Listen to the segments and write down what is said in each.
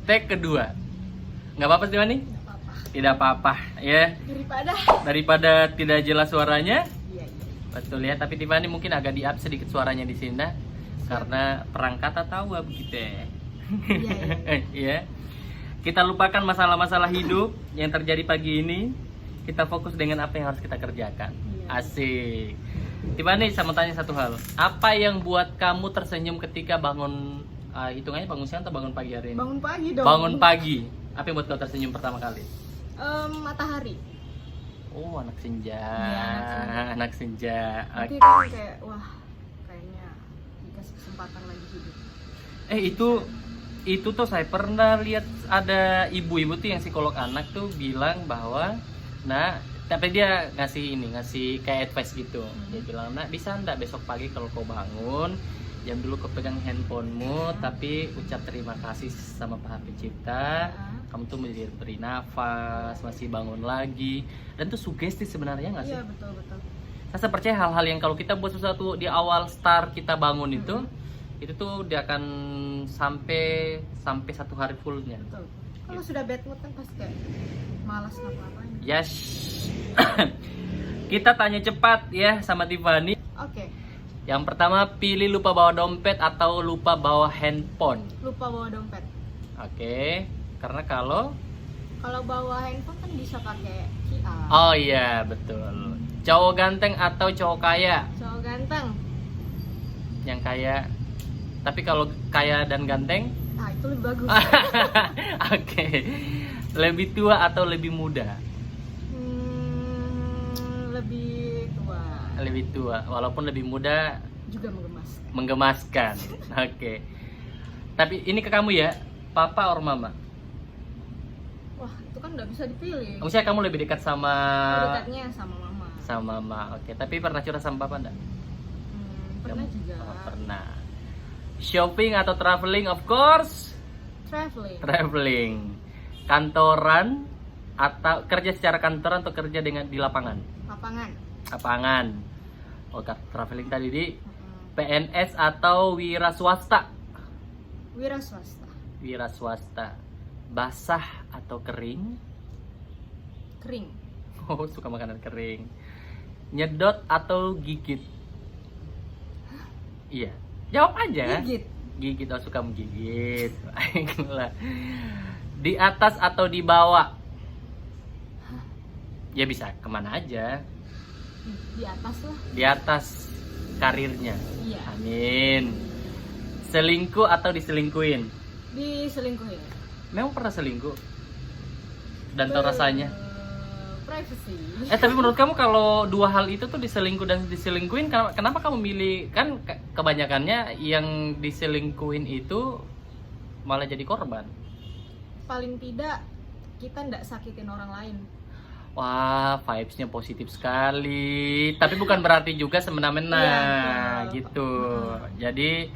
Take kedua. Nggak apa-apa sih, Mani? Nggak apa-apa. Tidak apa-apa ya. Daripada tidak jelas suaranya. Iya, iya. Betul ya, tapi Tiffany mungkin agak di-up sedikit suaranya di sini dah. Karena perangkat tahu begitu ya. Iya, iya. Ya. Kita lupakan masalah-masalah hidup yang terjadi pagi ini. Kita fokus dengan apa yang harus kita kerjakan. Iya. Asik. Tiffany, saya mau tanya satu hal. Apa yang buat kamu tersenyum ketika bangun, hitungannya bangun siang atau bangun pagi hari ini? Bangun pagi dong. Bangun pagi. Apa yang buat kau tersenyum pertama kali? Matahari. Oh, anak senja. Iya, Anak senja. Nanti kan kayak wah, kayaknya dikasih kesempatan lagi hidup. Itu tuh saya pernah lihat ada ibu-ibu tuh yang psikolog anak tuh bilang bahwa tapi dia ngasih kayak advice gitu. Dia bilang, "Nak, bisa ndak besok pagi kalau kau bangun, jam dulu kau pegang handphonemu, tapi ucap terima kasih sama Maha Pencipta. Kamu tuh beri nafas, masih bangun lagi." Dan tuh sugesti sebenarnya nggak sih? Iya, betul. Saya percaya hal-hal yang kalau kita buat sesuatu di awal start kita bangun itu tuh dia akan sampai satu hari fullnya. Betul. Kalau sudah bad mood kan pasti kayak malas ngapa-ngapain. Yes. Kita tanya cepat ya sama Tiffany. Oke. Yang pertama, pilih lupa bawa dompet atau lupa bawa handphone. Lupa bawa dompet. Oke. Karena kalau bawa handphone kan bisa pakai QR. oh iya, betul. Cowok ganteng atau cowok kaya? Cowok ganteng. Yang kaya. Tapi kalau kaya dan ganteng? Nah, itu lebih bagus. Oke. Lebih tua atau lebih muda? Lebih tua. Lebih tua. Walaupun lebih muda Juga menggemaskan. menggemaskan. Oke. Tapi ini ke kamu ya, papa or mama? Wah, itu kan nggak bisa dipilih. Maksudnya kamu lebih dekat sama Dekatnya sama mama. sama mama. Oke, tapi pernah curhat sama papa enggak? Pernah juga. Oh, pernah. Shopping atau traveling? Of course. Traveling. Traveling. Kantoran atau kerja secara kantoran atau kerja di lapangan? Lapangan. Lapangan. Oh, traveling tadi di PNS atau wira swasta? Wira swasta. Wira swasta. Basah atau kering? Kering. Oh, suka makanan kering. Nyedot atau gigit? Iya. Jawab aja. Gigit, oh suka menggigit. Baiklah. Di atas atau di bawah? Ya bisa kemana aja. Di atas lah. Di atas karirnya. Iya. Amin. Selingkuh atau diselingkuhin? Diselingkuhin. Memang pernah selingkuh? Dan tahu rasanya? Privacy. Tapi menurut kamu kalau dua hal itu tuh diselingkuh dan diselingkuhin, kenapa kamu milih? Kan kebanyakannya yang diselingkuhin itu malah jadi korban. Paling tidak kita nggak sakitin orang lain. Wah, vibes-nya positif sekali. Tapi bukan berarti juga semena-mena gitu. Jadi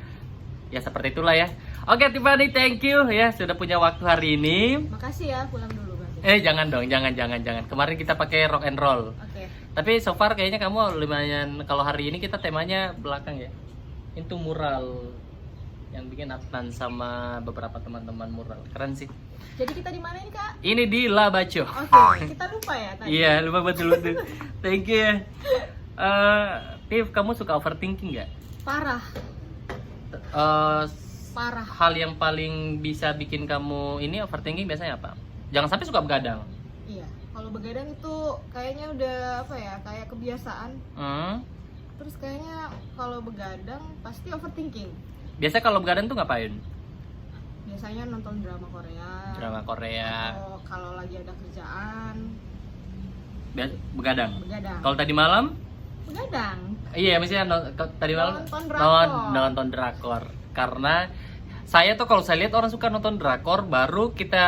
ya seperti itulah ya. Oke, Tiffany, thank you ya sudah punya waktu hari ini. Makasih ya, pulang dulu berarti. Jangan dong, jangan. Kemarin kita pakai rock and roll. Oke. Tapi so far kayaknya kamu lumayan. Kalau hari ini kita temanya belakang ya. Itu mural yang bikin Adnan sama beberapa teman-teman mural. Keren sih. Jadi kita di mana ini, Kak? Ini di Labaco. Oke, kita lupa ya tadi. Iya, lupa betul. Thank you ya. Tiff, kamu suka overthinking nggak? Parah. Parah. Hal yang paling bisa bikin kamu ini overthinking biasanya apa? Jangan sampai suka begadang. Iya, kalau begadang itu kayaknya udah apa ya, kayak kebiasaan. Terus kayaknya kalau begadang pasti overthinking. Biasanya kalau begadang tuh ngapain? Biasanya nonton drama Korea. Drama Korea. Atau kalau lagi ada kerjaan. Begadang. Begadang. Kalau tadi malam? Begadang. Iya, misalnya tadi malam nonton drakor. Karena saya tuh kalau saya lihat orang suka nonton drakor, baru kita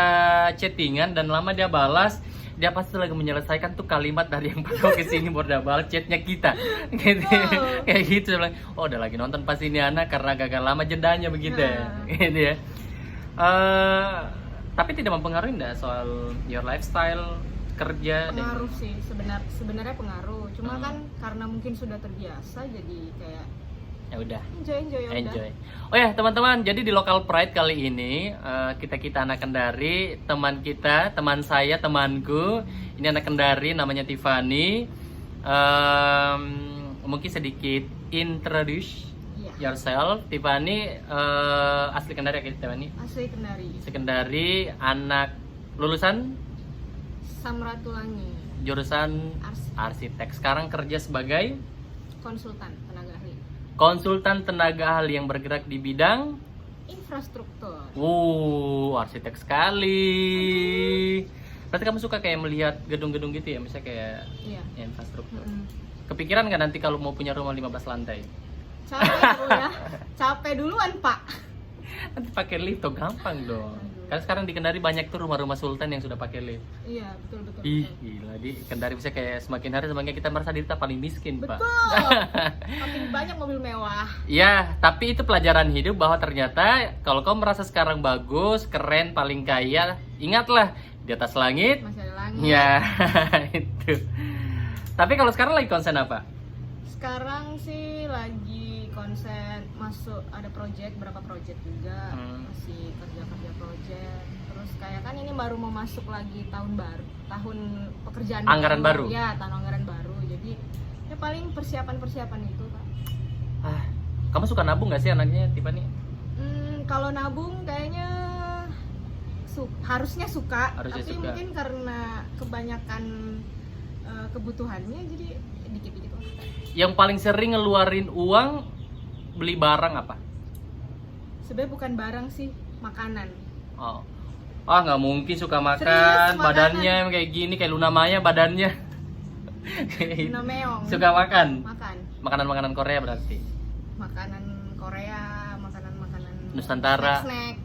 chattingan dan lama dia balas, dia pasti lagi menyelesaikan tuh kalimat dari yang baru ke sini baru dia balas chatnya kita. Gitu. Kayak gitu, bilang, oh udah lagi nonton pas ini anak karena gagal lama jedanya begitu ya. Gitu ya. Tapi tidak mempengaruhi enggak soal your lifestyle kerja? Pengaruh sih, sebenarnya pengaruh. Cuma kan karena mungkin sudah terbiasa jadi kayak Ya udah. Enjoy ya udah. Enjoy. Oh ya teman-teman, jadi di Local Pride kali ini kita anak Kendari, teman saya, temanku, ini anak Kendari namanya Tiffany. Mungkin sedikit introduce yourself. Tiffany asli Kendari ya Tiffany? Asli Kendari. Asli Kendari, anak lulusan Samratulangi. Jurusan arsitek. Sekarang kerja sebagai konsultan tenaga ahli yang bergerak di bidang infrastruktur. Arsitek sekali. Berarti kamu suka kayak melihat gedung-gedung gitu ya, misalnya kayak infrastruktur. Kepikiran nggak nanti kalau mau punya rumah 15 lantai? Capek ya. Capek duluan, Pak. Nanti pakai lift tuh gampang dong. Karena sekarang di Kendari banyak tuh rumah-rumah sultan yang sudah pakai lift. Iya, betul. Ih, gila, di Kendari bisa kayak semakin hari semakin kita merasa diri kita paling miskin, Pak. Betul. Makin banyak mobil mewah. Ya, tapi itu pelajaran hidup bahwa ternyata kalau kamu merasa sekarang bagus, keren, paling kaya, ingatlah di atas langit masih ada langit. Ya, itu. Tapi kalau sekarang lagi konsen apa? Sekarang sih lagi konsen masuk ada berapa project juga. Masih kerja project. Terus kayak kan ini baru mau masuk lagi tahun pekerjaan anggaran baru. Ya, tahun anggaran baru. Jadi ya paling persiapan itu, Pak. Kamu suka nabung nggak sih anaknya Tiffany? Kalau nabung kayaknya harusnya suka, tapi suka. mungkin karena kebanyakan kebutuhannya jadi dikit-dikit lah. Yang paling sering ngeluarin uang beli barang apa? Sebenarnya bukan barang sih, makanan. Nggak mungkin suka makan. Serius, badannya kayak gini, kayak Luna Maya badannya. Luna Meong. Suka makan? Makanan Korea berarti? Makanan Korea, makanan Nusantara. snack.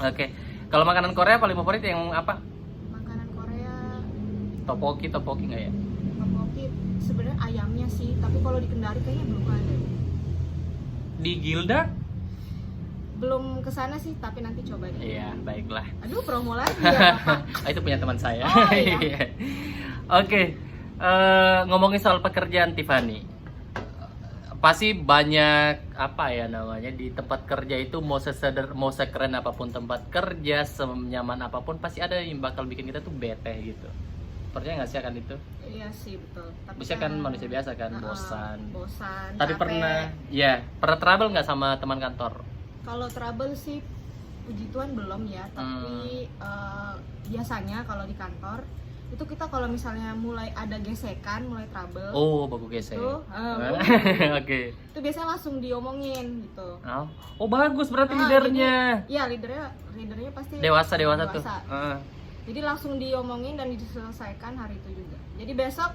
Oke. Kalau makanan Korea paling favorit yang apa? Makanan Korea Tteokbokki nggak ya? Tteokbokki sebenarnya ayamnya sih, tapi kalau di Kendari kayaknya belum ada. Di Gilda? Belum kesana sih, tapi nanti coba deh. Iya, baiklah. Aduh, promo lagi ya, Bapak. Itu punya teman saya. Oh, iya. Oke. Ngomongin soal pekerjaan Tiffany. Pasti banyak apa ya namanya di tempat kerja itu mau sekeren apapun tempat kerja, senyaman apapun pasti ada yang bakal bikin kita tuh bete gitu. Percaya nggak sih akan itu? Iya sih, betul. Tapi bisa kan manusia biasa kan bosan. Tapi capek. pernah trouble nggak sama teman kantor? Kalau trouble sih puji Tuhan belum ya, tapi biasanya kalau di kantor itu kita kalau misalnya mulai ada gesekan, mulai trouble. Baku gesek. Oke. Itu biasanya langsung diomongin gitu. Bagus berarti leadernya. Iya, leadernya pasti dewasa tuh. Jadi langsung diomongin dan diselesaikan hari itu juga. Jadi besok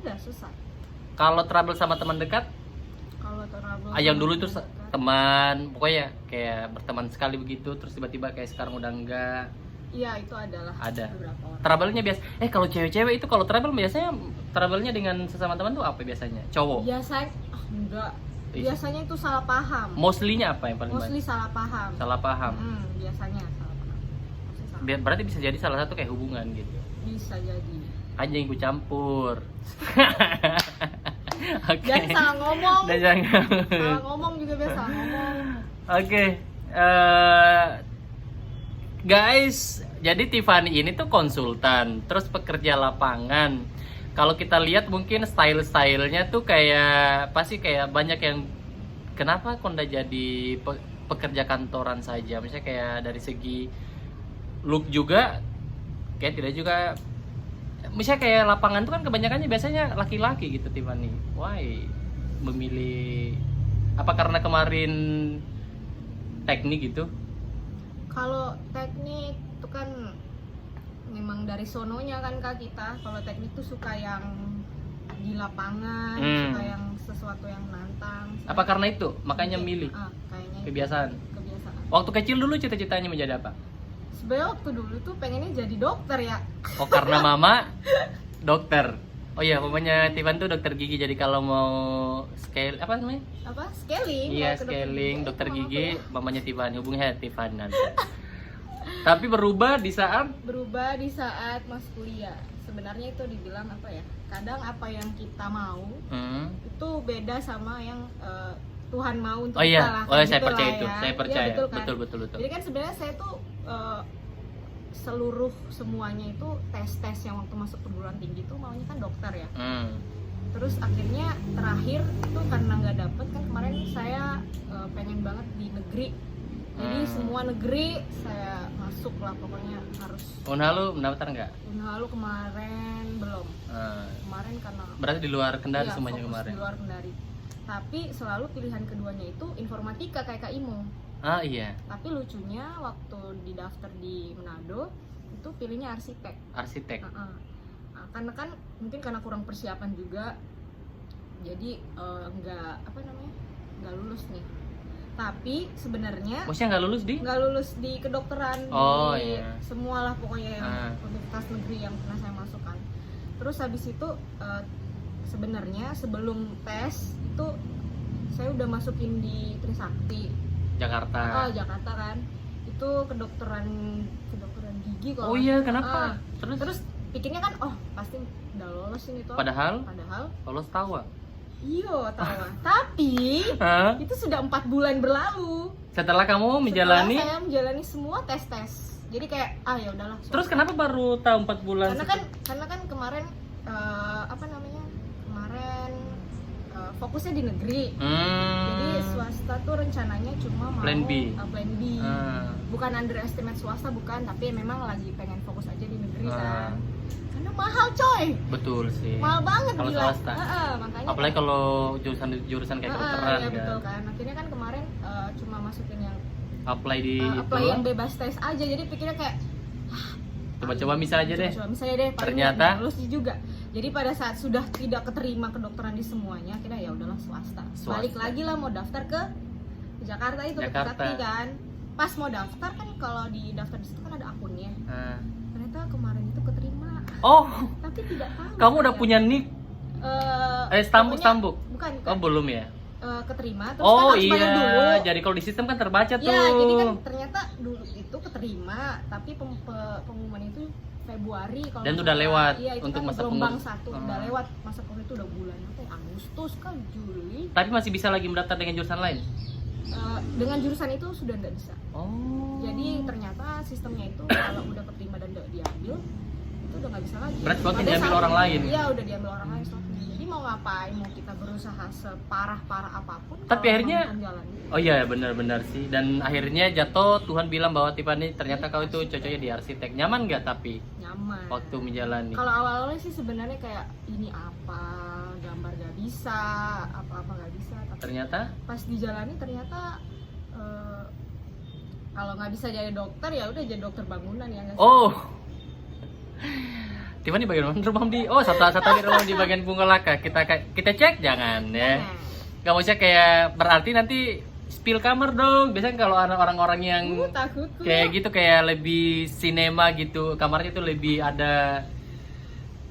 udah selesai. Kalau trouble sama teman dekat? Kalau trouble yang dulu itu teman, pokoknya kayak berteman sekali begitu, terus tiba-tiba kayak sekarang udah enggak. Iya, itu ada beberapa orang. Trouble-nya biasa. Kalau cewek-cewek itu kalau trouble biasanya trouble-nya dengan sesama teman tuh apa biasanya? Cowok? Biasanya enggak. Biasanya itu salah paham. Mostly-nya apa yang paling banyak? Mostly salah paham. Salah paham. Biasanya salah paham. Berarti bisa jadi salah satu kayak hubungan gitu. Bisa jadi. Anjing ku campur. Okay. Dan salah ngomong. Salah ngomong juga biasa ngomong. Oke. Guys, jadi Tiffany ini tuh konsultan, terus pekerja lapangan. Kalau kita lihat mungkin style-stylenya tuh kayak pasti kayak banyak yang kenapa kok nggak jadi pekerja kantoran saja? Misalnya kayak dari segi look juga kayak tidak juga. Misalnya kayak lapangan tuh kan kebanyakannya biasanya laki-laki gitu Tiffany. Why memilih apa karena kemarin teknik gitu? Kalau teknik itu kan memang dari sononya kan Kak kita. Kalau teknik tuh suka yang di lapangan, suka yang sesuatu yang nantang. Apa karena itu? Makanya milih? Kayaknya kebiasaan. Waktu kecil dulu cita-citanya menjadi apa? Sebenarnya waktu dulu tuh pengennya jadi dokter ya. Karena mama dokter. Oh iya, pokoknya Tiffany tuh dokter gigi. Jadi kalau mau apa namanya? Scaling. Iya, scaling, dokter gigi, mamanya Tiffany. Hubungnya Tiffany nanti. Tapi berubah di saat masuk kuliah. sebenarnya itu dibilang apa ya, kadang apa yang kita mau itu beda sama yang Tuhan mau untuk Oh kita iya, lah, oh kayak saya gitu percaya lah itu, ya. saya Iya, percaya, betul kan? betul. Jadi kan sebenarnya saya tuh seluruh semuanya itu tes yang waktu masuk perguruan tinggi tuh maunya kan dokter ya. Terus akhirnya terakhir itu karena nggak dapet kan, kemarin saya pengen banget di negeri. Jadi semua negeri saya masuk lah, pokoknya harus. Unhalu mendaftar nggak? Unhalu kemarin belum. Kemarin karena Berarti di luar Kendari iya, semuanya fokus kemarin. di luar Kendari. Tapi selalu pilihan keduanya itu informatika kayak Kak Imo. Ah iya, Tapi lucunya waktu didaftar di Manado itu pilihnya arsitek. arsitek. Nah, karena kan mungkin karena kurang persiapan juga, jadi nggak lulus nih. Tapi sebenarnya Maksudnya nggak lulus di kedokteran, Oh, di iya. semualah pokoknya yang universitas negeri yang pernah saya masukkan. Terus habis itu sebenarnya sebelum tes itu saya udah masukin di Trisakti Jakarta. Jakarta kan, itu kedokteran gigi kalau Oh iya, kenapa? terus pikirnya kan pasti udah lolos ini tuh. Padahal lolos tawa. Iya tahu. Tapi Hah? itu sudah 4 bulan berlalu. Setelah kamu menjalani, Setelah saya menjalani semua tes. Jadi kayak ya udahlah. terus kenapa baru tahu 4 bulan? Karena kan kemarin kemarin fokusnya di negeri. Jadi swasta tuh rencananya cuma mau Plan B. Plan B. Bukan underestimate swasta, bukan, tapi memang lagi pengen fokus aja di negeri kan. Karena mahal coy. Betul sih. Mahal banget Kalau gila. swasta. Makanya Apalagi kalau jurusan kayak kedokteran iya, kan. betul kan. Akhirnya kan kemarin cuma masukin yang Apply di apply itu. yang bebas tes aja. Jadi pikirnya kayak Coba-coba bisa aja deh. Coba misalnya deh, paling Ternyata nggak lulus juga. Jadi pada saat sudah tidak keterima kedokteran di semuanya, akhirnya ya udahlah swasta. Balik lagi lah mau daftar ke Jakarta itu, ke Trisakti kan. Pas mau daftar kan, kalau di daftar di situ kan ada akunnya. Ternyata kemarin itu keterima. Oh, Tapi tidak tahu. kamu udah saya. punya nick? Stambuk? Bukan. Oh, belum ya? Keterima terus Oh kan harus bayar dulu. iya, jadi kalau di sistem kan terbaca tuh. Ya, jadi kan ternyata dulu itu keterima, tapi pengumuman itu Februari kalau Dan nggak udah salah. lewat Iya, itu untuk kan masa gelombang pengurus. 1 udah lewat masa pengurus itu, udah bulan apa ya, Agustus kan, Juli. Tapi masih bisa lagi mendaftar dengan jurusan lain? Dengan jurusan itu sudah nggak bisa. Oh. Jadi ternyata sistemnya itu kalau udah keterima dan udah diambil itu udah nggak bisa lagi. Berarti slotnya Pada diambil saat- orang lain? Iya, udah diambil orang lain slotnya. Jadi mau ngapain, mau kita berusaha separah apapun, Tapi kalau akhirnya memang jalan. Oh iya, benar-benar sih. Dan akhirnya jatuh, Tuhan bilang bahwa Tiffany ternyata kau itu cocoknya di arsitek. Nyaman nggak tapi Nyaman. waktu menjalani? Kalau awal-awalnya sih sebenarnya kayak ini apa, gambar gak bisa, apa-apa gak bisa. Tapi Ternyata pas dijalani ternyata kalau nggak bisa jadi dokter ya udah jadi dokter bangunan ya nggak sih? oh. Tiffany bagian mana rumah di? Oh, satu lagi rumah di bagian Bungolaka. Kita cek jangan ya. Gak mau cek kayak berarti nanti spill kamar dong. Biasanya kalau orang-orang yang Takutku. kayak gitu kayak lebih sinema gitu, kamarnya tuh lebih ada,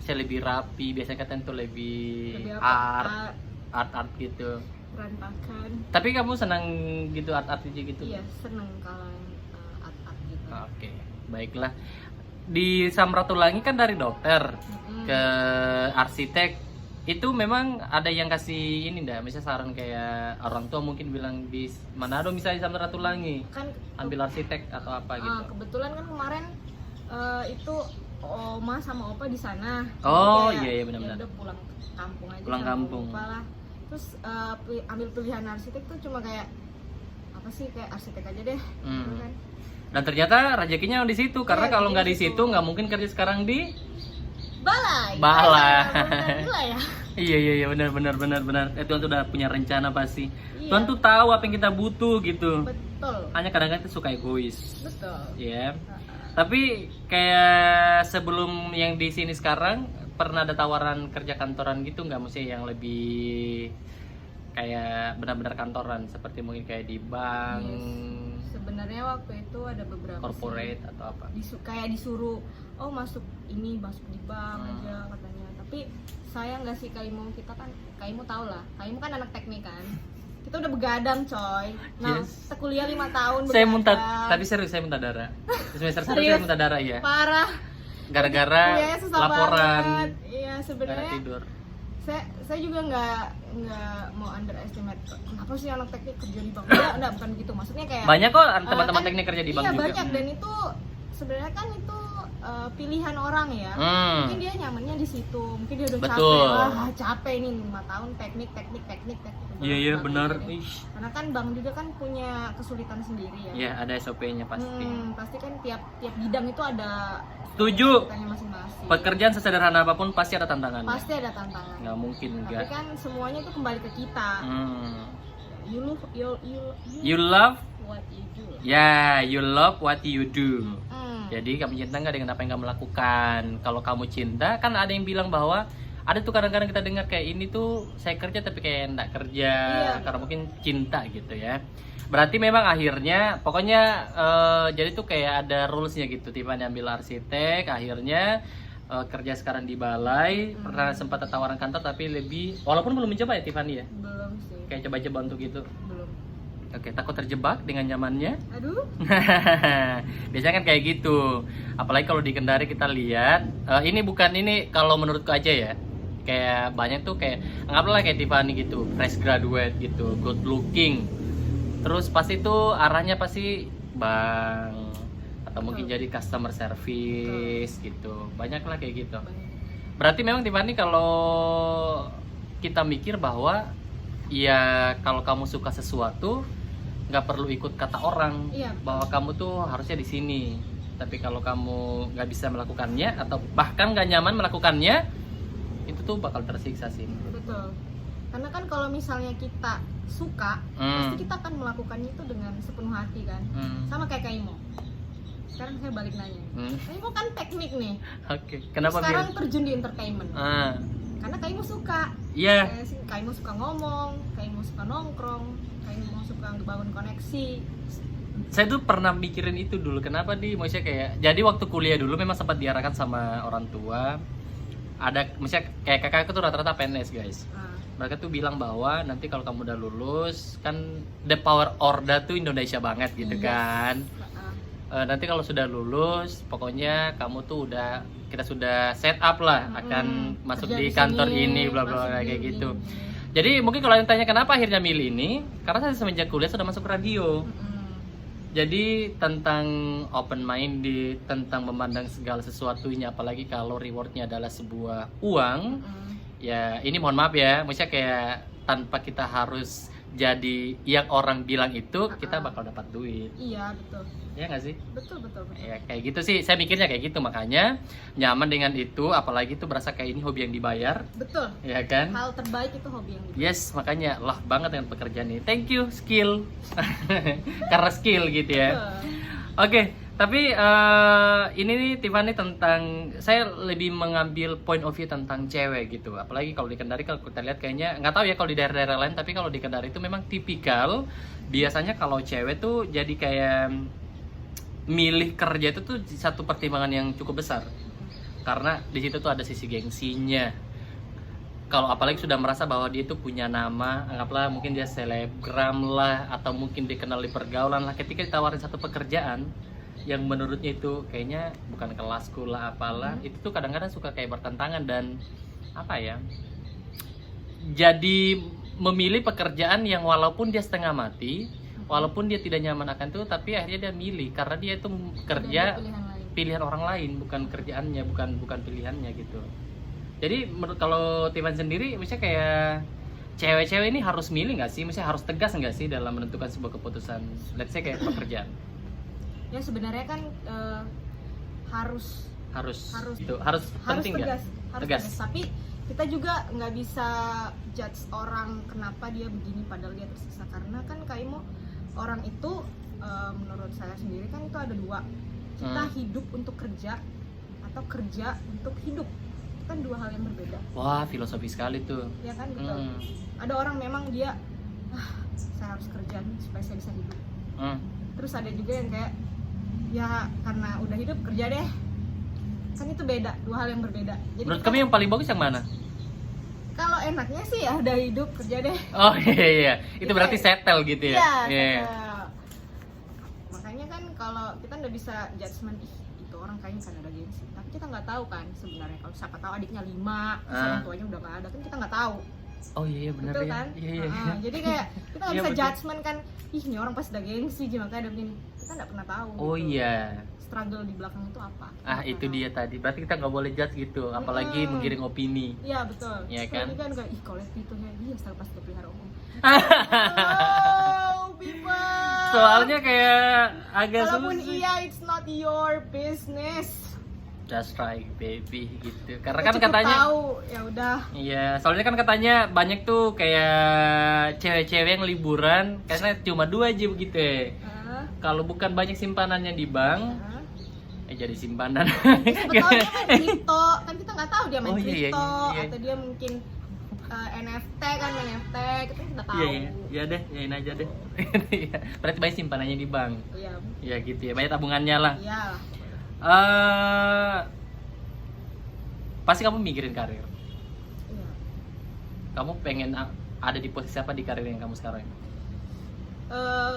saya lebih rapi. Biasanya katanya tuh lebih apa? art gitu. Berantakan. Tapi kamu senang gitu art gitu? Iya, seneng kalau yang art gitu. Oke, baiklah. Di Samratulangi kan dari dokter ke arsitek itu memang ada yang kasih ini ndak, misalnya saran kayak orang tua mungkin bilang di Manado misalnya di Samratulangi Kan ambil arsitek atau apa gitu. kebetulan kan kemarin itu oma sama opa di sana. Oh, Jadi kayak, iya, benar-benar. ya udah pulang kampung aja. Pulang sama kampung. opa lah. Terus ambil pilihan arsitek tuh cuma kayak apa sih, kayak arsitek aja deh. Gitu kan. Dan ternyata rezekinya di situ karena Iya, kalau nggak di rezekinya situ nggak mungkin kerja sekarang di Balai. Gila ya. Iya benar. Tuhan tuh udah punya rencana pasti. Iya. Tuhan tuh tahu apa yang kita butuh gitu. Betul. Hanya kadang-kadang kita suka egois. Betul. Ya. Tapi kayak sebelum yang di sini sekarang pernah ada tawaran kerja kantoran gitu nggak, mesti yang lebih kayak benar-benar kantoran seperti mungkin kayak di bank, Sebenarnya waktu itu ada beberapa corporate sih. atau apa? Kayak disuruh masuk di bank aja katanya. Tapi saya nggak sih, kita kan tahu lah, kan anak teknik kan. Kita udah begadang coy. Nah, Yes. kita kuliah 5 tahun Saya begadang. muntah, tapi serius saya muntah darah. Semester 1 saya muntah darah ya. Parah. gara-gara kuliahnya susah laporan banget. Iya gara sebenarnya tidur. saya juga nggak mau underestimate kenapa sih anak teknik kerja di bank. Enggak, bukan gitu. Maksudnya kayak Banyak kok teman-teman kan, teknik kerja di bank iya, juga. banyak, dan itu sebenarnya kan itu pilihan orang ya. Mungkin dia nyamannya di situ, mungkin dia udah Betul. capek nih 5 tahun teknik. Iya benar. Karena kan bank juga kan punya kesulitan sendiri ya. Iya, ada SOP-nya pasti. Pasti kan tiap bidang itu ada Setuju. kesulitannya masing-masing. Pekerjaan sesederhana apapun pasti ada tantangannya. Pasti ada tantangan. Nggak mungkin Tapi enggak. kan semuanya itu kembali ke kita. You You love, what you do. ya, you love what you do. Hmm. Jadi kamu cinta nggak dengan apa yang kamu lakukan. Kalau kamu cinta, kan ada yang bilang bahwa ada tuh kadang-kadang kita dengar kayak ini tuh saya kerja tapi kayak enggak kerja, karena mungkin cinta gitu ya. Berarti memang akhirnya pokoknya jadi tuh kayak ada rulesnya gitu. Tiba ambil arsitek, akhirnya kerja sekarang di balai. Pernah sempat tawaran kantor tapi lebih, walaupun belum mencoba ya Tiffany ya. Belum sih. Kayak coba-coba untuk itu. Belum. Oke, takut terjebak dengan nyamannya. Aduh. Biasanya kan kayak gitu. Apalagi kalau di Kendari kita lihat, ini kalau menurutku aja ya. Kayak banyak tuh kayak anggaplah kayak Tiffany gitu, fresh graduate gitu, good looking. Terus pasti tuh arahnya pasti bank atau mungkin jadi customer service gitu. Banyak lah kayak gitu. Berarti memang Tiffany kalau kita mikir bahwa ya kalau kamu suka sesuatu nggak perlu ikut kata orang, bahwa kamu tuh harusnya di sini. Tapi kalau kamu nggak bisa melakukannya atau bahkan nggak nyaman melakukannya, itu tuh bakal tersiksa sih. Betul. Karena kan kalau misalnya kita suka, pasti kita akan melakukannya itu dengan sepenuh hati kan. Sama kayak Kaimo. Sekarang saya balik nanya. Kaimo kan teknik nih. Oke. Kenapa sekarang terjun di entertainment? Karena Kaimo suka. Iya. Kaimo suka ngomong, Kaimo suka nongkrong, Kaimo suka ngebangun koneksi. Saya tuh pernah mikirin itu dulu. Kenapa maksudnya kayak jadi waktu kuliah dulu memang sempat diarahkan sama orang tua. Ada misalnya kayak kakakku tuh rata-rata PNS guys. Mereka tuh bilang bahwa nanti kalau kamu udah lulus kan the power order tuh Indonesia banget gitu kan. Nanti kalau sudah lulus pokoknya kamu tuh kita sudah set up lah akan masuk di kantor ini bla bla kayak gitu. Jadi mungkin kalau yang tanya kenapa akhirnya milih ini, karena saya semenjak kuliah sudah masuk radio. Jadi tentang open minded, tentang memandang segala sesuatunya, apalagi kalau rewardnya adalah sebuah uang. Ya ini mohon maaf ya, maksudnya kayak tanpa kita harus jadi yang orang bilang itu, kita bakal dapat duit. Iya betul. Ya nggak sih? Betul. Ya kayak gitu sih, saya mikirnya kayak gitu, makanya nyaman dengan itu, apalagi itu berasa kayak ini hobi yang dibayar. Betul. Ya kan? Hal terbaik itu hobi yang dibayar. Yes, makanya lah banget dengan pekerjaan ini. Thank you skill, karena skill gitu ya. Oke, tapi ini nih Tiffany tentang saya lebih mengambil point of view tentang cewek gitu. Apalagi kalau di Kendari kalau kita lihat kayaknya nggak tahu ya kalau di daerah-daerah lain, tapi kalau di Kendari itu memang tipikal biasanya kalau cewek tuh jadi kayak milih kerja itu tuh satu pertimbangan yang cukup besar. Karena di situ tuh ada sisi gengsinya. Kalau apalagi sudah merasa bahwa dia itu punya nama, anggaplah mungkin dia selebgram lah atau mungkin dikenal di pergaulan lah, ketika ditawarin satu pekerjaan yang menurutnya itu kayaknya bukan kelasku lah apalah, itu tuh kadang-kadang suka kayak bertentangan dan apa ya, jadi memilih pekerjaan yang walaupun dia setengah mati, walaupun dia tidak nyaman akan itu, tapi akhirnya dia milih karena dia itu kerja pilihan orang lain, bukan kerjaannya, bukan pilihannya gitu. Jadi menurut kalau Tiffany sendiri, misalnya kayak cewek-cewek ini harus milih nggak sih? Misalnya harus tegas nggak sih dalam menentukan sebuah keputusan, let's say kayak pekerjaan? Ya sebenarnya kan harus itu harus penting nggak? Harus tegas. Tapi kita juga nggak bisa judge orang kenapa dia begini padahal dia tersiksa, karena kan Kaimo orang itu menurut saya sendiri kan itu ada dua, kita hidup untuk kerja atau kerja untuk hidup, itu kan dua hal yang berbeda. Wah, filosofi sekali tuh. Ya kan betul. Ada orang memang dia saya harus kerja nih supaya saya bisa hidup. Terus ada juga yang kayak ya karena udah hidup kerja deh, kan itu beda, dua hal yang berbeda. Jadi menurut kamu yang paling bagus yang mana? Kalau enaknya sih ya udah hidup kerja deh. Oh iya, itu berarti settle gitu ya? Iya. Makanya kan kalau kita nggak bisa judgement itu itu orang kayaknya kan ada gengsi, tapi kita nggak tahu kan sebenarnya. Kalau siapa tahu adiknya 5, terus orang tuanya udah nggak ada, kan kita nggak tahu. Oh iya benar Betul ya. kan? Iya. Jadi kayak kita nggak Iya, bisa betul. judgement kan, ih ini orang pasti ada gengsi, makanya ada begini. Kita nggak pernah tahu. Oh gitu. iya. Struggle di belakang itu apa? Kita Ah nggak itu tahu. dia tadi. Berarti kita nggak boleh judge gitu, apalagi menggiring opini. Iya betul. Iya Terus kan? Ini kan kayak ih kalau itu ya dia style pasti pelihara umum. Oh, people. Soalnya kayak agak Walaupun susah. iya, it's not your business. Just try baby gitu. Karena Kita kan cukup katanya tahu, ya udah. iya, soalnya kan katanya banyak tuh kayak cewek-cewek yang liburan karena cuma 2 aja begitu ya. Ah, Kalau bukan banyak simpanannya di bank, ah. jadi simpanan. Sebetulnya dia main kripto, kan kita nggak tahu dia main Oh, iya, iya, kripto iya. atau dia mungkin NFT kan, main NFT, kita nggak tahu. Iya, iya, iya deh, yain aja deh. Iya. Berarti banyak simpanannya di bank. Iya, Ya gitu ya, banyak tabungannya lah. iya. Pasti kamu mikirin karir. Iya. Kamu pengen ada di posisi apa di karir yang kamu sekarang?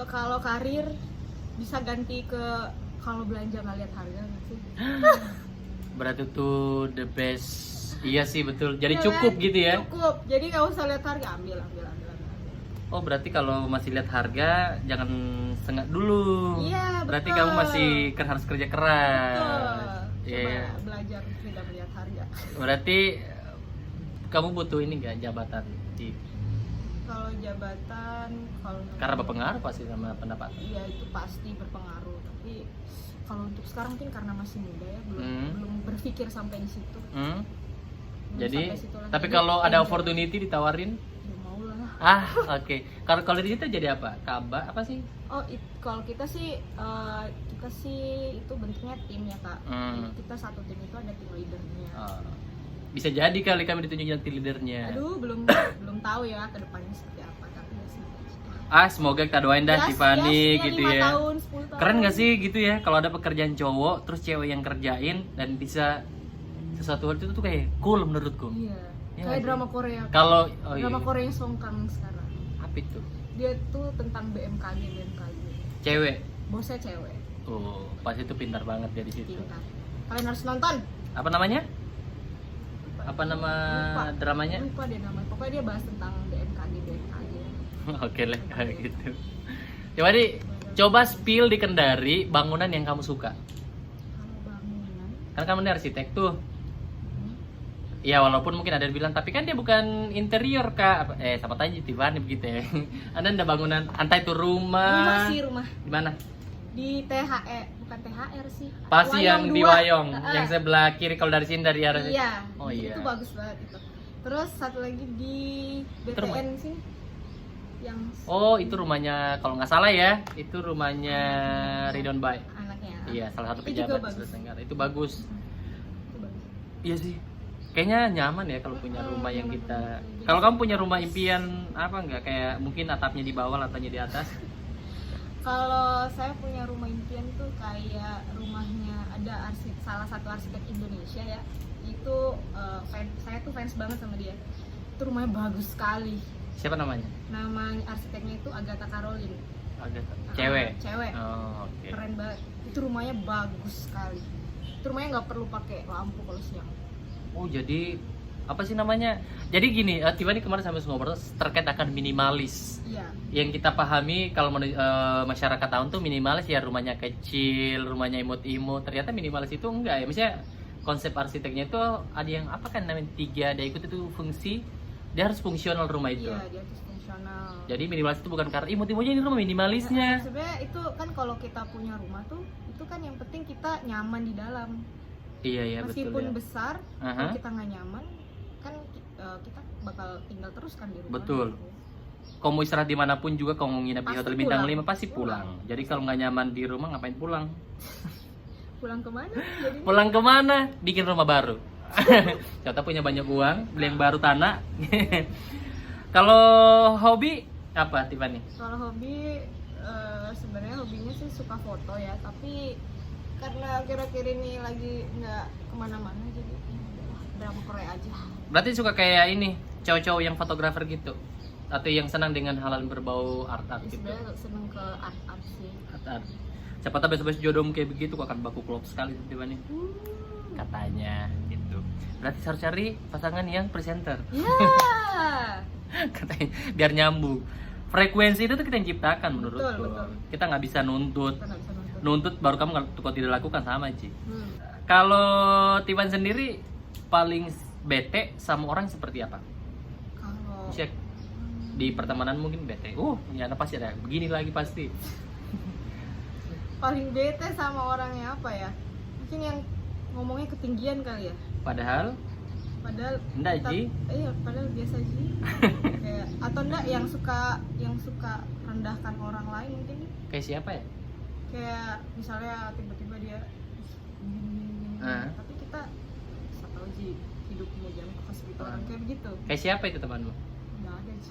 Kalau karir bisa ganti ke kalau belanja nggak lihat harga nggak sih? Berarti tuh the best. Iya sih betul. Jadi Iya cukup kan? gitu ya. Cukup. Jadi nggak usah lihat harga, ambil. Oh berarti kalau masih lihat harga jangan sengak dulu. Iya, Berarti betul. kamu masih harus kerja keras. Betul. Iya. Coba belajar tidak melihat harga. Berarti kamu butuh ini nggak jabatan di Kalau jabatan, kalau karena berpengaruh pasti sama pendapatan. iya itu pasti berpengaruh. Tapi kalau untuk sekarang mungkin karena masih muda ya, belum berpikir sampai di situ. Hmm? Belum Jadi, sampai situ lah. tapi Jadi, kalau ada enjoy. opportunity ditawarin, Ya mau lah. oke. Kalau di situ jadi apa? Kaba apa sih? Oh, kalau kita sih itu bentuknya tim ya kak. Hmm. Kita satu tim itu ada tim leadernya. Oh. Bisa jadi kali kami ditunjuk jadi leadernya. Aduh, belum tahu ya ke depannya seperti apa, tapi ya semoga. Semoga kita doain dah Yes, Tiffany yes, gitu 5 ya. tahun, 10 tahun. Keren gak sih gitu ya kalau ada pekerjaan cowok terus cewek yang kerjain dan bisa sesuatu hal itu tuh kayak cool menurutku. Iya. Iya Kayak nggak sih? drama Korea. Kalau Drama Korea yang Songkang sekarang. apa itu? Dia tuh tentang BMKG. Cewek. Bosnya cewek. Oh, pas itu pintar banget ya di situ. Pintar. Kalian harus nonton. Apa namanya? Apa nama Lupa. dramanya? Lupa deh namanya. Pokoknya dia bahas tentang BMKG. Oke lah kayak gitu. Coba coba spill di Kendari bangunan yang kamu suka. Kalau bangunan. Kan kamu ini arsitek tuh. Ya walaupun mungkin ada yang bilang tapi kan dia bukan interior kak. Sama tanya Tiffany begitu ya. Anda ada bangunan entah itu Rumah rumah. sih rumah. Di mana? Di THE, bukan THR sih. Pasti yang di 2. Wayong, yang sebelah kiri kalau dari sini dari arah. Iya. Oh iya. Itu bagus banget itu. Terus satu lagi di BTN sini. Yang Oh itu rumahnya kalau nggak salah ya, itu rumahnya Ridwan Bay. anaknya. Iya salah satu Itu juga pejabat di bagus. Sulawesi Tenggara. Itu bagus. Itu bagus. Iya sih. Kayaknya nyaman ya kalau punya rumah yang nyaman kita. banget. Kalau kamu punya rumah impian apa nggak kayak mungkin atapnya di bawah, atapnya di atas? Kalau saya punya rumah impian tuh kayak rumahnya ada salah satu arsitek Indonesia ya. Itu saya tuh fans banget sama dia. Itu rumahnya bagus sekali. Siapa namanya? Nama arsiteknya itu Agatha Caroline. Cewek. Cewek. Oh, oke. Keren banget. Itu rumahnya bagus sekali. Itu rumahnya nggak perlu pakai lampu kalau siang. Oh jadi apa sih namanya? Jadi gini, Tiffany kemarin sampai ngobrol terkait akan minimalis. Iya. Yang kita pahami kalau masyarakat tahun tuh minimalis ya rumahnya kecil, rumahnya imut-imut. Ternyata minimalis itu enggak ya. Misalnya konsep arsiteknya itu ada yang apa kan namanya 3 dia ikut itu fungsi. Dia harus fungsional rumah itu. Iya, dia harus fungsional. Jadi minimalis itu bukan karena imut-imutnya ini rumah minimalisnya. Sebenarnya itu kan kalau kita punya rumah tuh, itu kan yang penting kita nyaman di dalam. Iya iya betul Meskipun ya. besar, Aha. kalau kita nggak nyaman, kan kita bakal tinggal terus kan di rumah. Betul. Kalau mau istirahat dimanapun juga, kalau mau nginep di Pasti hotel bintang pulang. 5 pasti pulang. Jadi kalau nggak nyaman di rumah ngapain pulang? Pulang kemana? Jadi Pulang kemana? Bikin rumah baru. Kita punya banyak uang, beli yang baru tanah. Kalau hobi apa Tiffany? kalau hobi sebenarnya hobinya sih suka foto ya, tapi karena akhir-akhir ini lagi nggak kemana-mana jadi ya udahlah, drama Korea aja. Berarti suka kayak ini, cowok-cowok yang fotografer gitu? Atau yang senang dengan hal-hal berbau art-art gitu? Sebenarnya seneng ke art sih. Art-art. Siapa tahu besok-besok jodohmu kayak begitu, kok akan baku klop sekali tiba-tiba nih. Katanya gitu. Berarti harus cari pasangan yang presenter. Ya. Katanya biar nyambung. Frekuensi itu tuh kita yang ciptakan menurutku. Betul. Kita nggak bisa nuntut. Kita nggak bisa nuntut. Nuntut baru kamu kalau tidak lakukan sama Ci. Hmm. Kalau Tiwan sendiri paling bete sama orang seperti apa? Kalau Cek di pertemanan mungkin bete. Ya pasti ada. Begini lagi pasti. paling bete sama orangnya apa ya? Mungkin yang ngomongnya ketinggian kali ya. Padahal enggak, Ji. Iya, padahal biasa Ji. Kayak atau enggak yang suka rendahkan orang lain mungkin. Kayak siapa ya? Kayak misalnya tiba-tiba dia gini. Tapi kita bisa tahu Ji, hidupmu jangan fokus gitu orang kayak begitu. Kayak siapa itu temanmu? Enggak ada Ji.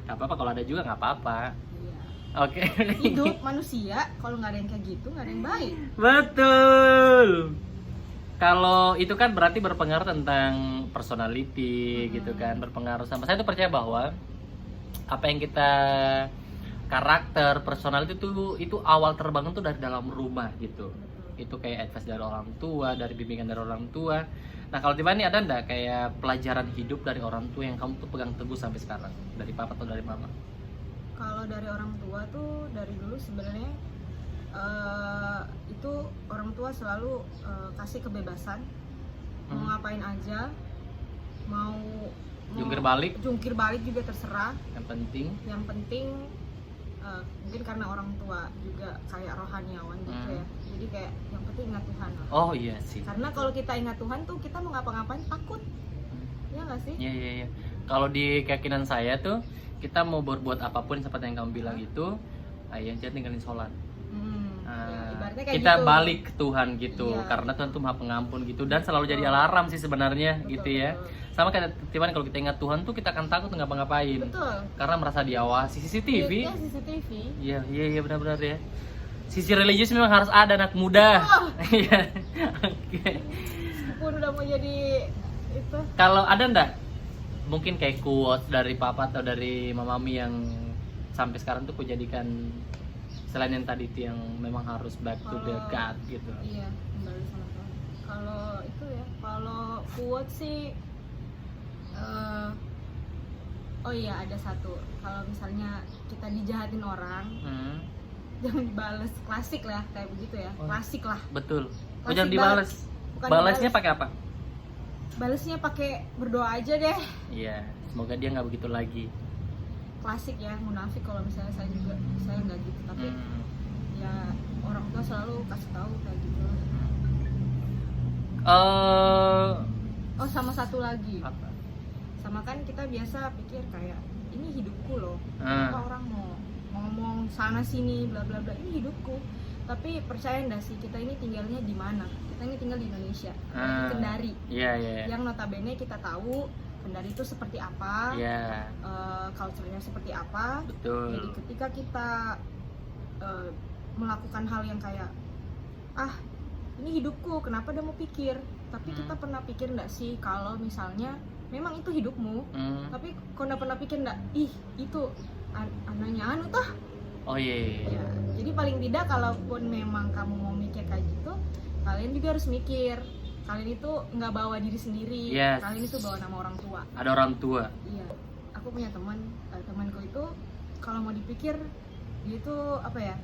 Gak apa-apa, kalau ada juga nggak apa-apa. Iya. Oke. Hidup manusia kalau nggak ada yang kayak gitu nggak ada yang baik. Betul. Kalau itu kan berarti berpengaruh tentang personality gitu kan, berpengaruh sama saya tuh percaya bahwa apa yang kita karakter, personality itu awal terbangun tuh dari dalam rumah gitu. Itu kayak advice dari orang tua, dari bimbingan dari orang tua. Nah, kalau tiba nih ada ndak kayak pelajaran hidup dari orang tua yang kamu tuh pegang teguh sampai sekarang, dari papa atau dari mama? Kalau dari orang tua tuh dari dulu sebenarnya itu orang tua selalu kasih kebebasan mau ngapain aja, mau Jungkir balik juga terserah. Yang penting Mungkin karena orang tua juga kayak rohaniawan gitu ya, jadi kayak yang penting ingat Tuhan lah. Oh iya sih. Karena kalau kita ingat Tuhan tuh kita mau ngapa-ngapain takut, ya nggak sih? Iya. Kalau di keyakinan saya tuh kita mau berbuat apapun seperti yang kamu bilang itu, yang jangan tinggalin sholat. Ibaratnya kayak Kita gitu. balik ke Tuhan gitu, Iya. karena Tuhan tuh maha pengampun gitu, dan selalu jadi alarm sih sebenarnya. Betul, gitu ya. betul. Sama kayak tiba kalau kita ingat Tuhan tuh kita akan takut ngapa-ngapain. Betul. Karena merasa diawasi CCTV. Iya, CCTV. Iya benar-benar ya. Sisi religius memang harus ada anak muda. Iya. Oke. Pun udah mau jadi itu. Kalau ada ndak mungkin kayak quotes dari papa atau dari mamami yang sampai sekarang tuh ku jadikan selain yang tadi itu yang memang harus back to the God gitu. Iya, kembali sama Tuhan. Kalau itu ya, kalau quote sih oh iya ada satu. Kalau misalnya kita dijahatin orang, jangan dibales. Klasik lah kayak begitu ya. Klasik lah. Betul. Klasik Jangan dibales. Bukan Balasnya dibales. pakai apa? Balesnya pakai berdoa aja deh. Iya, semoga dia nggak begitu lagi. Klasik ya, munafik kalau misalnya saya nggak gitu, tapi ya orang tua selalu kasih tahu kayak gitu. Oh sama satu lagi, Apa? sama kan kita biasa pikir kayak ini hidupku loh, kenapa orang mau ngomong sana sini bla bla bla, ini hidupku. Tapi percaya nggak sih, kita ini tinggalnya di mana? Kita ini tinggal di Indonesia, di Kendari. Iya. Yang notabene kita tahu Kendari itu seperti apa, Iya. culture-nya seperti apa. Betul. Jadi ketika kita melakukan hal yang kayak ini hidupku, kenapa dia mau pikir? Tapi kita pernah pikir nggak sih kalau misalnya memang itu hidupmu, tapi kau nggak pernah pikir nggak, itu anaknya anu toh. Oh iya. Ya, jadi paling tidak kalaupun memang kamu mau mikir kayak gitu, kalian juga harus mikir. Kalian itu nggak bawa diri sendiri, Yes. kalian itu bawa nama orang tua. Ada orang tua. Iya, aku punya temanku itu kalau mau dipikir dia itu apa ya,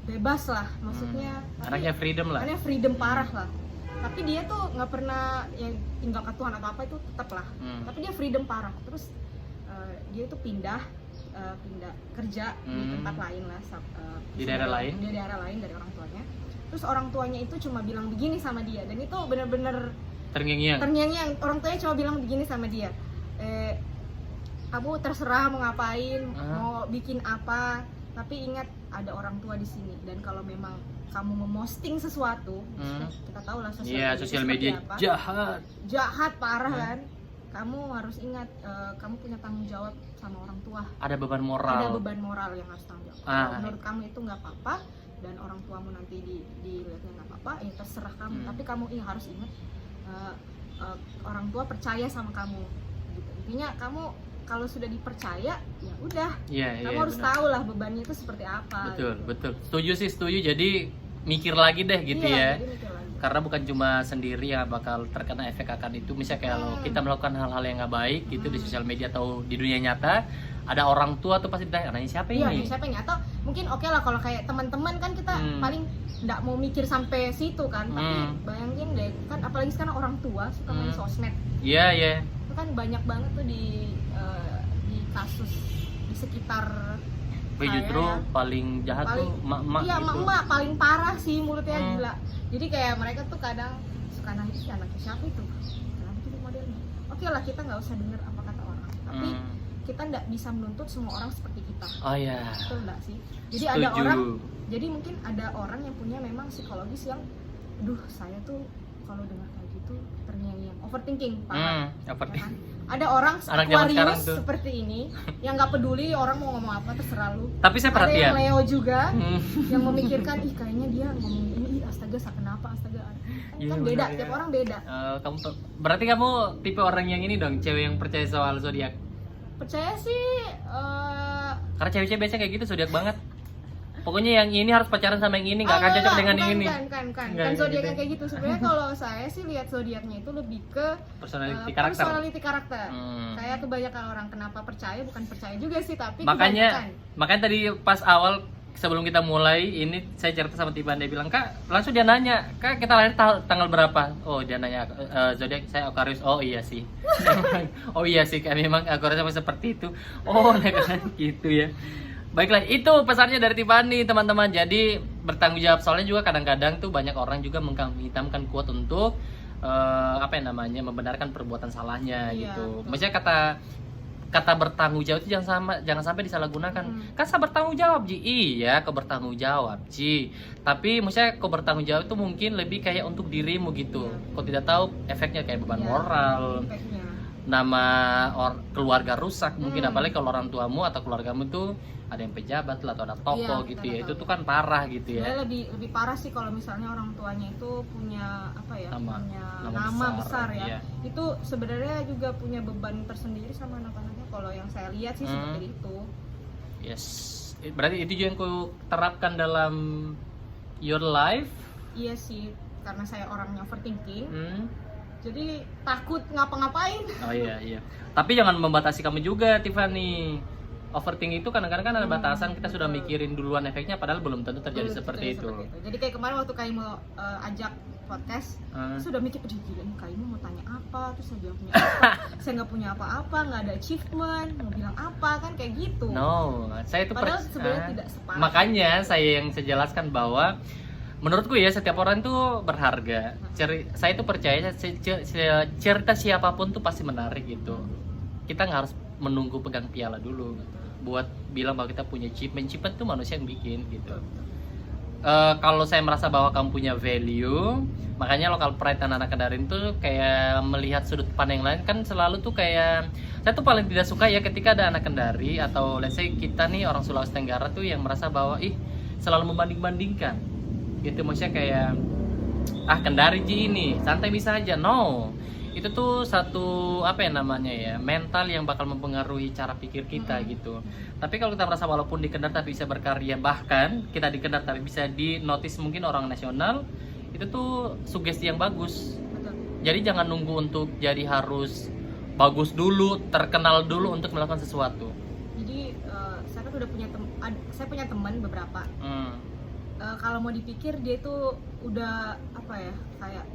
bebas lah, maksudnya. Anaknya freedom lah. Anaknya freedom parah lah. Tapi dia tuh nggak pernah yang tinggal ke Tuhan atau apa itu tetap lah. Tapi dia freedom parah. Terus dia tuh pindah kerja di tempat lain lah, Di daerah lain? Di daerah lain dari orang tuanya. Terus orang tuanya itu cuma bilang begini sama dia, dan itu benar-benar terngiang-ngiang. Orang tuanya cuma bilang begini sama dia, kamu terserah mau ngapain, mau bikin apa, tapi ingat ada orang tua di sini. Dan kalau memang kamu memosting sesuatu, kita tahu lah sosial media apa, jahat parah kan. Kamu harus ingat, kamu punya tanggung jawab sama orang tua. Ada beban moral. Ada beban moral yang harus tanggung jawab. Kalau menurut kamu itu nggak apa-apa, dan orang tuamu nanti dilihatnya nggak apa-apa, ya terserah kamu. Tapi kamu harus ingat, orang tua percaya sama kamu. Gitu. Intinya kamu kalau sudah dipercaya ya udah, Iya, kamu harus benar. tahu lah bebannya itu seperti apa. Betul. Setuju sih, setuju. Jadi mikir lagi deh gitu ya. Iya, jadi mikir lagi. Karena bukan cuma sendiri yang bakal terkena efek akan itu. Misalnya kayak kalau kita melakukan hal-hal yang nggak baik gitu di sosial media atau di dunia nyata, ada orang tua tuh pasti ditanya, anaknya siapa Iya, ini? siapa yang atau mungkin oke lah kalau kayak teman-teman kan kita paling nggak mau mikir sampai situ kan, tapi bayangin deh kan apalagi sekarang orang tua suka main sosmed. Iya. Itu kan banyak banget tuh di kasus di sekitar Tapi saya justru ya. paling jahat tuh mak-mak Iya, gitu. mak-mak paling parah sih mulutnya gila. Jadi kayak mereka tuh kadang suka nangis, anaknya siapa itu? Kenapa gitu modelnya? Oke lah, kita nggak usah dengar apa kata orang, tapi kita nggak bisa menuntut semua orang seperti kita. Oh ya. Betul nggak sih? Jadi Setuju. ada orang, jadi mungkin ada orang yang punya memang psikologis yang, duh saya tuh kalau dengar kayak gitu terngiang-ngiang, overthinking, parah. Overthinking. Ya kan? Ada orang Anak zaman sekarang Aquarius tuh. seperti ini yang nggak peduli orang mau ngomong apa terserah lu. Tapi saya Ada perhatian. yang Leo juga yang memikirkan, ih kayaknya dia ngomong ini, ih astaga kenapa astaga. Iya, Kan beda, benar, tiap ya. orang beda. Berarti kamu tipe orang yang ini dong, cewek yang percaya soal zodiak. Percaya sih Karena cewek-cewek biasanya kayak gitu, zodiak banget. Pokoknya yang ini harus pacaran sama yang ini, nggak akan cocok dengan yang ini. Kan Nggak, zodiaknya gitu. kayak gitu. Sebenarnya kalau saya sih lihat zodiaknya itu lebih ke Personality karakter. Kayak kebanyakan orang kenapa percaya, bukan percaya juga sih, tapi Makanya kebanyakan. tadi pas awal sebelum kita mulai ini saya cerita sama Tiban, dia bilang, "Kak," langsung dia nanya, "Kak, kita lahir tanggal berapa?" Oh, dia nanya, zodiak saya Aquarius. Oh iya sih. Oh iya sih, Kak, memang Aquarius sama seperti itu. Oh, gitu ya. Baiklah, itu pesannya dari Tiffany, teman-teman. Jadi bertanggung jawab, soalnya juga kadang-kadang tuh banyak orang juga mengkambing hitamkan quote untuk membenarkan perbuatan salahnya Iya, gitu. betul. Maksudnya kata bertanggung jawab itu jangan sampai disalahgunakan. Kan saya bertanggung jawab, Ji. Iya, kau bertanggung jawab, Ji. Tapi maksudnya kau bertanggung jawab itu mungkin lebih kayak untuk dirimu gitu. Kau tidak tahu efeknya kayak beban Iya, moral, impactnya. nama keluarga rusak mungkin, apalagi kalau orang tuamu atau keluargamu tuh ada yang pejabat lah atau ada toko Iya, gitu kita ya, tahu. itu tuh kan parah gitu ya. Sebenarnya lebih parah sih kalau misalnya orang tuanya itu punya apa ya, punya Nama nama besar, besar ya. iya. Itu sebenarnya juga punya beban tersendiri sama anak-anaknya. Kalau yang saya lihat sih seperti itu. Yes, berarti itu juga yang ku terapkan dalam your life. Iya sih, karena saya orangnya overthinking, Hmm. jadi takut ngapa-ngapain. Oh iya. Tapi jangan membatasi kamu juga, Tiffany. Overthinking itu kadang-kadang kan ada batasan, kita sudah mikirin duluan efeknya padahal belum tentu terjadi seperti itu. Jadi kayak kemarin waktu Kaimu ajak podcast, sudah mikir, aduh gila nih Kaimu mau tanya apa, terus saya jawabnya apa, saya nggak punya apa-apa, nggak ada achievement, mau bilang apa, kan kayak gitu. No, saya itu Padahal sebenarnya tidak separah. Makanya saya yang jelaskan bahwa menurutku ya setiap orang tuh berharga. Saya itu percaya cerita siapapun tuh pasti menarik gitu. Kita nggak harus menunggu pegang piala dulu buat bilang bahwa kita punya achievement tuh manusia yang bikin gitu. Kalau saya merasa bahwa kamu punya value, makanya lokal pride anak Kendarin tuh kayak melihat sudut pandang yang lain kan selalu tuh kayak, saya tuh paling tidak suka ya ketika ada anak Kendari atau let's say kita nih orang Sulawesi Tenggara tuh yang merasa bahwa selalu membanding-bandingkan gitu. Maksudnya kayak Kendari Ji ini santai bisa aja. No, itu tuh satu mental yang bakal mempengaruhi cara pikir kita gitu. Tapi kalau kita merasa walaupun di Kendari tapi bisa berkarya, bahkan kita di Kendari tapi bisa di notice mungkin orang nasional, itu tuh sugesti yang bagus. Betul. Jadi jangan nunggu untuk jadi harus bagus dulu, terkenal dulu untuk melakukan sesuatu. Jadi saya kan udah saya punya teman beberapa. Kalau mau dipikir dia itu udah kayak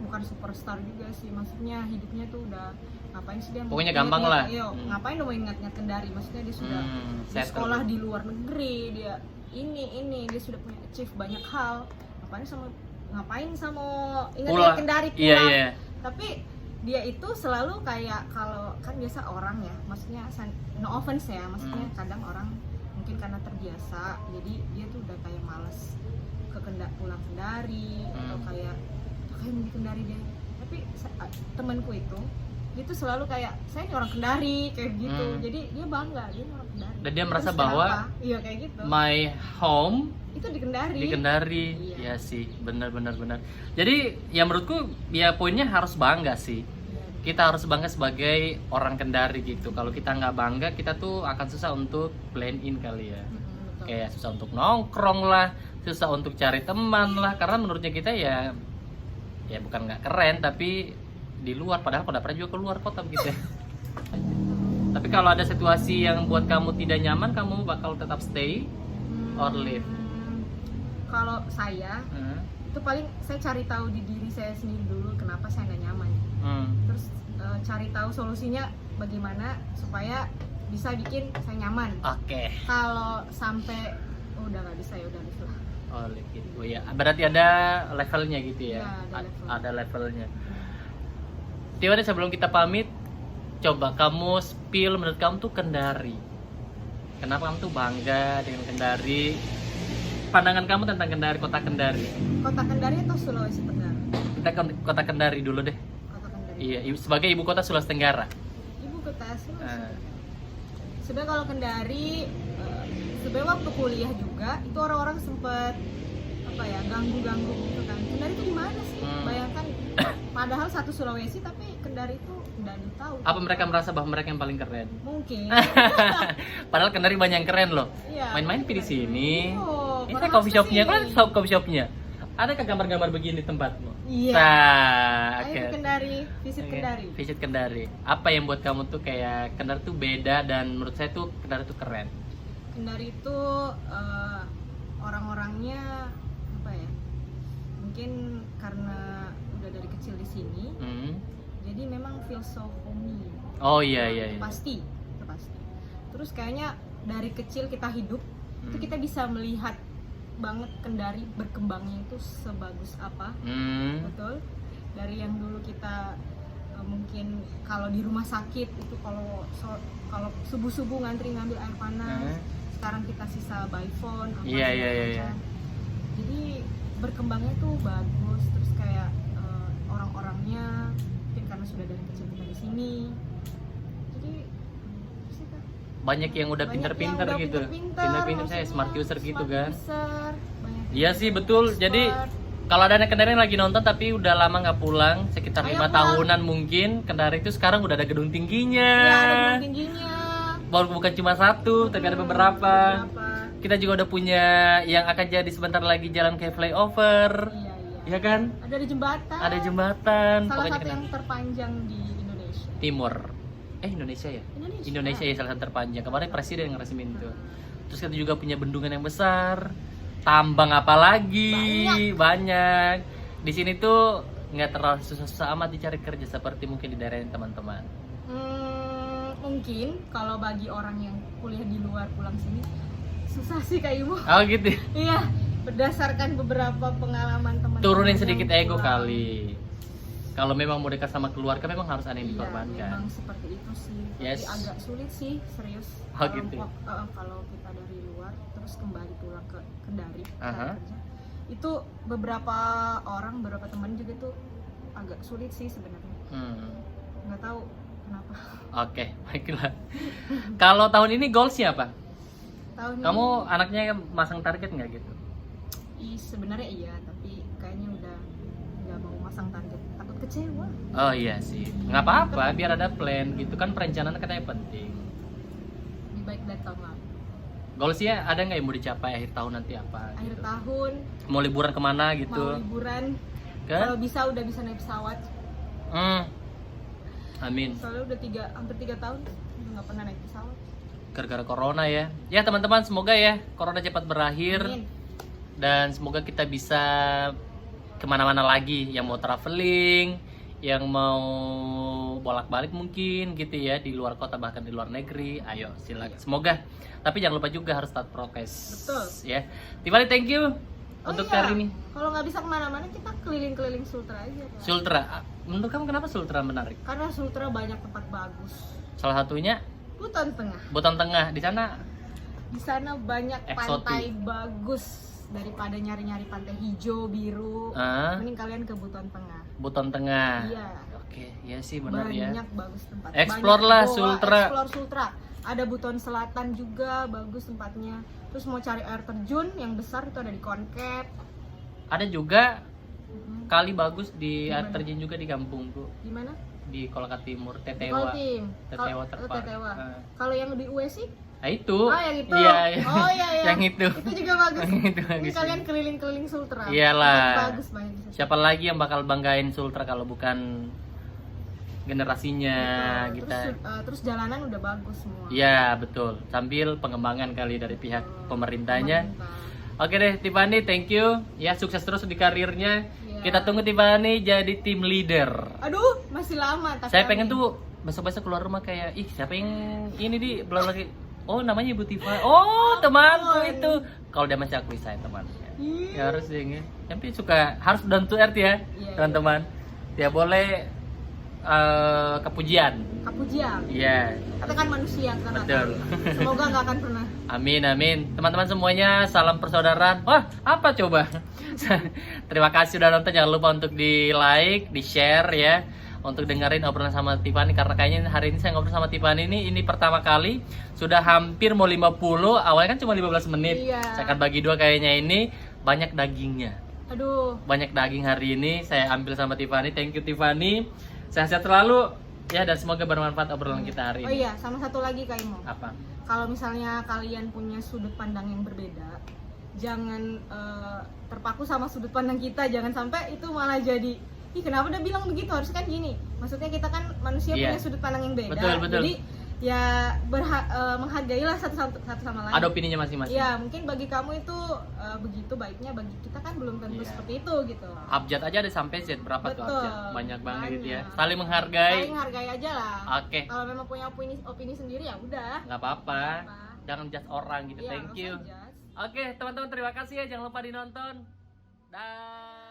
bukan superstar juga sih, maksudnya hidupnya tuh udah ngapain sih dia Pokoknya gampang lah. Ngapain udah mau ingat-ingat Kendari, maksudnya dia sudah di sekolah di luar negeri, dia ini dia sudah punya achieve banyak hal, ngapain sama ingat-ingat Kendari pulang. Iya. Tapi dia itu selalu kayak, kalau kan biasa orang ya, maksudnya no offense ya, maksudnya kadang orang mungkin karena terbiasa jadi dia tuh udah kayak malas pulang Kendari atau kayak di Kendari deh. Tapi temanku itu dia tuh selalu kayak, saya ini orang Kendari kayak gitu. Jadi dia bangga dia orang Kendari. Dan dia merasa Terus bahwa kenapa? Iya kayak gitu. my home Itu di Kendari. Iya. Iya. Sih, benar. Jadi ya menurutku ya poinnya harus bangga sih. Iya, kita harus bangga sebagai orang Kendari gitu. Kalau kita nggak bangga, kita tuh akan susah untuk blend in kali ya. Betul. Kayak susah untuk nongkrong lah, susah untuk cari teman lah. Karena menurutnya kita ya bukan nggak keren, tapi di luar. Padahal kalau pernah juga keluar kota begitu ya. Tapi kalau ada situasi yang buat kamu tidak nyaman, kamu bakal tetap stay or leave. Kalau saya itu paling saya cari tahu di diri saya sendiri dulu kenapa saya nggak nyaman. Terus cari tahu solusinya bagaimana supaya bisa bikin saya nyaman. Oke. Kalau sampai udah nggak bisa ya udah leave lah. Oh, leave gitu. Oh ya, berarti ada levelnya gitu ya. Iya, ada level. Ada levelnya. Tiba sebelum kita pamit, coba kamu spill menurut kamu tuh Kendari. Kenapa kamu tuh bangga dengan Kendari? Pandangan kamu tentang Kendari, kota Kendari. Kota Kendari atau Sulawesi Tenggara? Kita ke kota Kendari dulu deh. Kota Kendari. Iya, sebagai ibu kota Sulawesi Tenggara. Ibu kota Sulawesi. Ah. Sebenarnya kalau Kendari, sebenarnya waktu kuliah juga itu orang-orang sempet apa ya ganggu-ganggu gitu kan. Kendari itu di mana sih? Bayangkan, padahal satu Sulawesi tapi Kendari itu nggak ditahu. Apa mereka merasa bahwa mereka yang paling keren? Mungkin. Padahal Kendari banyak yang keren loh. Iya, Main-main di sini. Oh, Ini baru coffee shopnya, kesini. kan coffee shopnya. Adakah gambar-gambar begini tempatmu? Iya. Nah, Ayo oke. ke Kendari, visit Oke, Kendari. Visit Kendari. Apa yang buat kamu tuh kayak Kendari tuh beda dan menurut saya tuh Kendari tuh keren? Kendari itu orang-orangnya apa ya? Mungkin karena udah dari kecil di sini, jadi memang feel so homey. Oh iya iya. Itu iya. pasti, itu pasti. Terus kayaknya dari kecil kita hidup, itu kita bisa melihat banget Kendari berkembangnya itu sebagus apa. Betul. Dari yang dulu kita mungkin kalau di rumah sakit itu kalau subuh-subuh ngantri ngambil air panas, sekarang kita sisa by phone apa Iya, segala iya, iya, macam. iya. Jadi berkembangnya tuh bagus, terus kayak orang-orangnya mungkin karena sudah dari kecil kita di sini. Jadi sih, Kak. Banyak yang udah Banyak pinter-pinter yang udah gitu. Pinter-pinter saya maksudnya smart user gitu kan. user, banyak Iya sih betul. expert. Jadi kalau ada anak Kendari yang lagi nonton tapi udah lama nggak pulang, sekitar Ayo 5 pulang. tahunan mungkin, Kendari itu sekarang udah ada gedung tingginya. ya, ada gedung tingginya. Baru bukan cuma satu, tapi ada beberapa. Kita juga udah punya yang akan jadi sebentar lagi jalan kayak flyover. Iya, iya. Iya kan? Ada di jembatan. Ada jembatan. Salah Pokoknya satu kena- yang terpanjang di Indonesia. Timur. Indonesia ya? Indonesia. Indonesia ya salah satu terpanjang. Kemarin presiden yang ngeresmin itu. Terus kita juga punya bendungan yang besar. Tambang apa lagi? Banyak. Di sini tuh nggak terlalu susah-susah amat dicari kerja seperti mungkin di daerah yang teman-teman. Mungkin kalau bagi orang yang kuliah di luar pulang sini susah sih Kak Ibu. Oh gitu. Iya, berdasarkan beberapa pengalaman teman-teman. Turunin yang sedikit ego pulang. kali. Kalau memang mau dekat sama keluarga memang harus ada yang Iya, dikorbankan. memang seperti itu sih. Yes. Tapi agak sulit sih, serius. Oh, gitu. Kalau kita dari luar terus kembali pulang ke Kendari Aha. kerja, itu beberapa orang, beberapa teman juga tuh agak sulit sih sebenarnya. Nggak tahu kenapa. Oke, baiklah. Kalau tahun ini goalsnya apa? Tahun Kamu anaknya masang target nggak gitu? ini sebenarnya iya, tapi kayaknya udah nggak mau masang target, takut kecewa. Oh iya sih, nggak apa-apa, biar ada plan gitu kan, perencanaan katanya penting. Lebih baik dari tahun lalu. Goalsnya ada nggak yang mau dicapai akhir tahun nanti apa? Akhir Gitu? tahun Mau liburan kemana mau gitu? liburan, Ke? kalau bisa udah bisa naik pesawat. Amin. Soalnya udah hampir 3 tahun udah nggak pernah naik pesawat. Gara-gara corona ya. Ya teman-teman, semoga ya corona cepat berakhir. Amin. Dan semoga kita bisa kemana-mana lagi, yang mau traveling, yang mau bolak-balik mungkin gitu ya, di luar kota bahkan di luar negeri. Ayo silakan, semoga. Tapi jangan lupa juga harus taat prokes. Betul. Ya, Tiffany, thank you untuk iya. hari ini. Kalau nggak bisa kemana-mana kita keliling-keliling Sultra aja, Pak. Sultra, menurut kamu kenapa Sultra menarik? Karena Sultra banyak tempat bagus. Salah satunya Buton Tengah. Buton Tengah. Di sana Di sana banyak Eksotik. pantai bagus, daripada nyari-nyari pantai hijau biru. Mending kalian ke Buton Tengah. Buton Tengah. Iya. Oke, ya sih benar ya. Banyak bagus tempat. Explore Banyak lah goa, Sultra. Explore Sultra. Ada Buton Selatan juga bagus tempatnya. Terus mau cari air terjun yang besar itu ada di Konkep. Ada juga Mhm. kali bagus di air Gimana? terjun juga di kampungku. Di mana? di Kolaka Timur, Di Tetewa. Kaltim. Tetewa terpark. Tetewa. Nah. Kalau yang di UE sih? Nah itu. Oh yang itu. Iya, Oh iya iya. yang itu. Itu juga bagus. Yang itu Ini bagus. kalian keliling-keliling Sultra. Iyalah. Itu bagus banget. Siapa lagi yang bakal banggain Sultra kalau bukan generasinya Betul. kita. Terus jalanan udah bagus semua. Iya betul. Sambil pengembangan kali dari pihak pemerintahnya. Pemerintah. Oke deh Tiffany, thank you. Ya sukses terus di karirnya. Iya. Kita tunggu Tiffany jadi tim leader. Aduh, masih lama. Tapi Saya pengen amin. tuh besok-besok keluar rumah kayak ih siapa yang ini di belum lagi. Oh namanya Ibu Tiffany. Oh temanku itu. Kalau dia masih akui saya temannya. Ih. Ya harus deh. Tapi suka harus down to earth ya Iya, teman-teman. Tidak boleh kepujian. Kapujian. Iya. Kita kan manusia kan. Betul. Semoga nggak akan pernah. Amin amin. Teman-teman semuanya salam persaudaraan. Wah, apa coba? Terima kasih sudah nonton. Jangan lupa untuk di-like, di-share ya. Untuk dengerin obrolan sama Tiffany karena kayaknya hari ini saya ngobrol sama Tiffany ini pertama kali. Sudah hampir mau 50. Awalnya kan cuma 15 menit. Iya. Saya akan bagi dua kayaknya ini banyak dagingnya. Aduh. Banyak daging hari ini saya ambil sama Tiffany. Thank you Tiffany. Sehat-sehat selalu ya dan semoga bermanfaat obrolan kita hari Oh ini. iya, sama satu lagi Kak Imo. Apa? Kalau misalnya kalian punya sudut pandang yang berbeda, jangan terpaku sama sudut pandang kita. Jangan sampai itu malah jadi, ih kenapa dia bilang begitu? Harus kan gini. Maksudnya kita kan manusia Iya. punya sudut pandang yang beda. Betul, betul. Jadi ya menghargailah satu sama lain. Ada opininya masing-masing. Ya mungkin bagi kamu itu begitu baiknya, bagi kita kan belum tentu Iya. seperti itu gitu. Abjad aja ada sampai Z berapa tuh Betul, abjad? Banyak banget gitu ya. banyak. Saling menghargai. Saling hargai aja lah. Oke. Kalau memang punya opini sendiri ya udah. Nggak apa-apa. Nggak apa-apa. Jangan judge orang gitu. Iya, Thank nggak you. usah judge. Oke, teman-teman terima kasih ya. Jangan lupa dinonton. Dah.